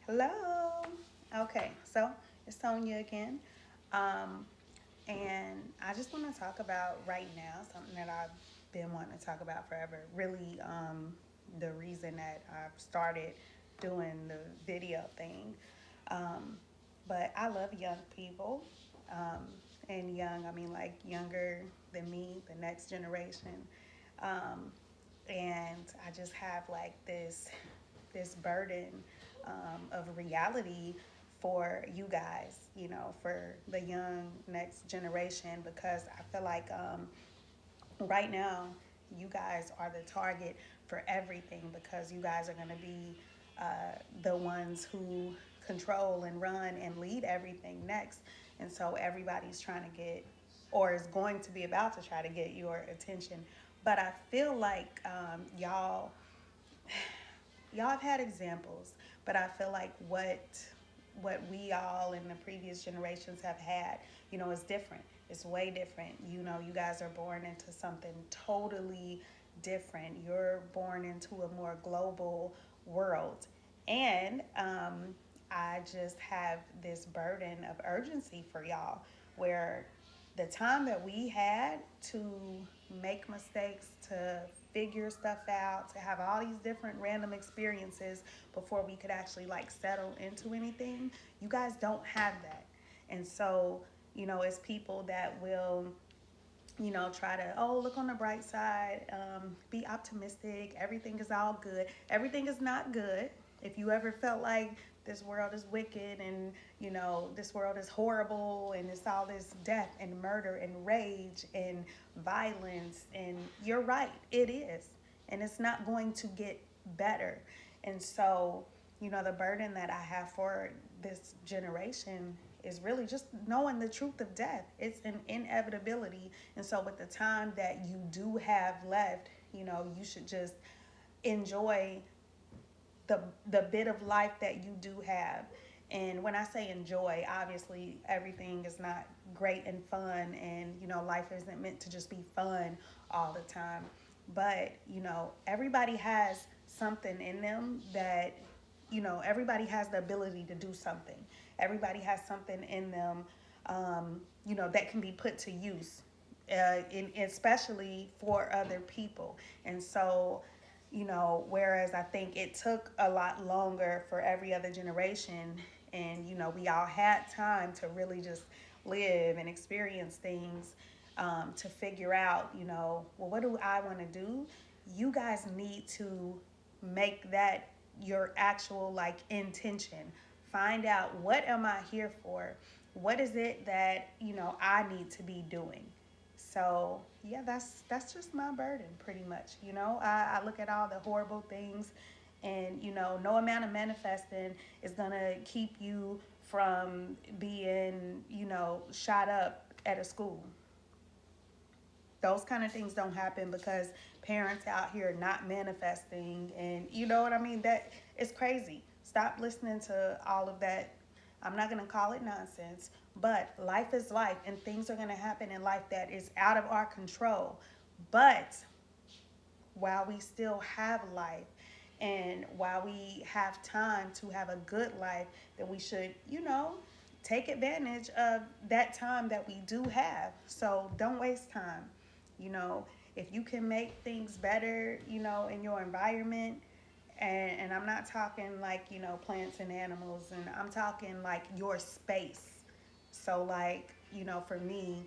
Hello. Okay, so it's Sonia again. Um, and I just want to talk about right now something that I've been wanting to talk about forever. Really, the reason that I've started doing the video thing. Um, but I love young people. Um, and young, I mean like younger than me, the next generation. Um, and I just have like this burden of reality for you guys, for the young next generation, because I feel like right now you guys are the target for everything because you guys are going to be the ones who control and run and lead everything next. And so everybody's trying to get, or is going to be about to try to get your attention. But I feel like y'all have had examples, but I feel like what we all in the previous generations have had, is different. It's way different. You guys are born into something totally different. You're born into a more global world. And I just have this burden of urgency for y'all where the time that we had to make mistakes, to figure stuff out, to have all these different random experiences before we could actually like settle into anything, you guys don't have that. And so, it's people that will try to, oh, look on the bright side, be optimistic. Everything is all good. Everything is not good. If you ever felt like this world is wicked and, this world is horrible and it's all this death and murder and rage and violence, and you're right, it is. And it's not going to get better. And so, the burden that I have for this generation is really just knowing the truth of death. It's an inevitability. And so, with the time that you do have left, you should just enjoy the bit of life that you do have. And when I say enjoy, obviously everything is not great and fun, and life isn't meant to just be fun all the time. But everybody has something in them that everybody has the ability to do something. Everybody has something in them, that can be put to use, especially for other people. And so, whereas I think it took a lot longer for every other generation, and we all had time to really just live and experience things, to figure out, well, what do I want to do? You guys need to make that your actual like intention. Find out, what am I here for? What is it that I need to be doing? So yeah, that's just my burden, pretty much. I look at all the horrible things, and no amount of manifesting is gonna keep you from being shot up at a school. Those kind of things don't happen because parents out here not manifesting, and you know what I mean. That is crazy. Stop listening to all of that. I'm not going to call it nonsense, but life is life, and things are going to happen in life that is out of our control. But while we still have life, and while we have time to have a good life, then we should, take advantage of that time that we do have. So don't waste time. You know, if you can make things better, in your environment, and I'm not talking like, plants and animals, and I'm talking like your space. So, like, for me,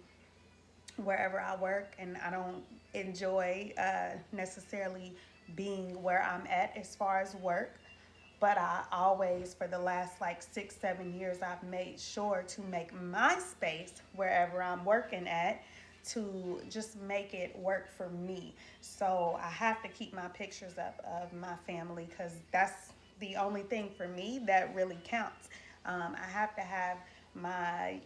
wherever I work, and I don't enjoy necessarily being where I'm at as far as work. But I always, for the last like 6, 7 years, I've made sure to make my space wherever I'm working at to just make it work for me. So I have to keep my pictures up of my family because that's the only thing for me that really counts. I have to have my,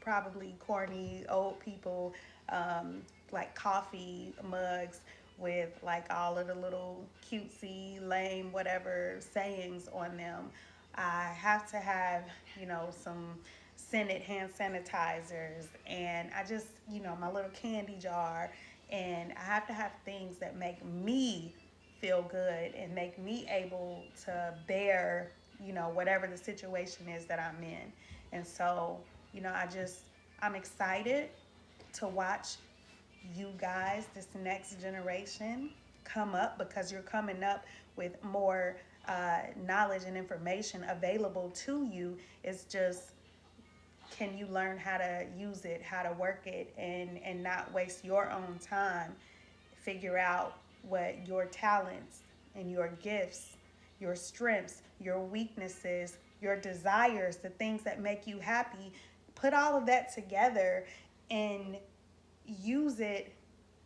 probably corny old people, like coffee mugs with like all of the little cutesy, lame, whatever sayings on them. I have to have, some scented hand sanitizers, and I just, my little candy jar. And I have to have things that make me feel good and make me able to bear whatever the situation is that I'm in. And so, I'm excited to watch you guys, this next generation, come up, because you're coming up with more knowledge and information available to you. It's just, can you learn how to use it, how to work it, and not waste your own time? Figure out what your talents and your gifts, your strengths, your weaknesses, your desires, the things that make you happy. Put all of that together and use it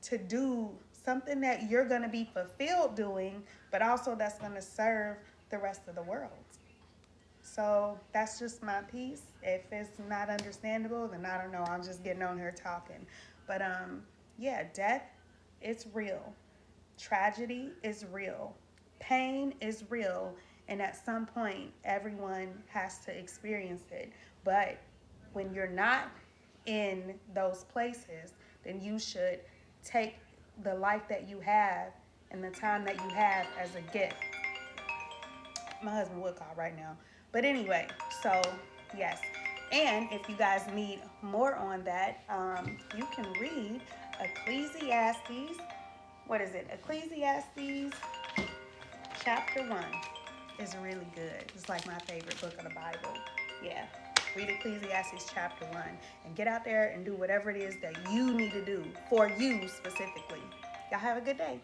to do something that you're going to be fulfilled doing, but also that's going to serve the rest of the world. So that's just my piece. If it's not understandable, then I don't know. I'm just getting on here talking. But yeah, death, it's real. Tragedy is real. Pain is real. And at some point, everyone has to experience it. But when you're not in those places, then you should take the life that you have and the time that you have as a gift. My husband would call right now. But anyway, so yes. And if you guys need more on that, you can read Ecclesiastes. What is it? Ecclesiastes chapter 1 is really good. It's like my favorite book of the Bible. Yeah. Read Ecclesiastes chapter 1 and get out there and do whatever it is that you need to do for you specifically. Y'all have a good day.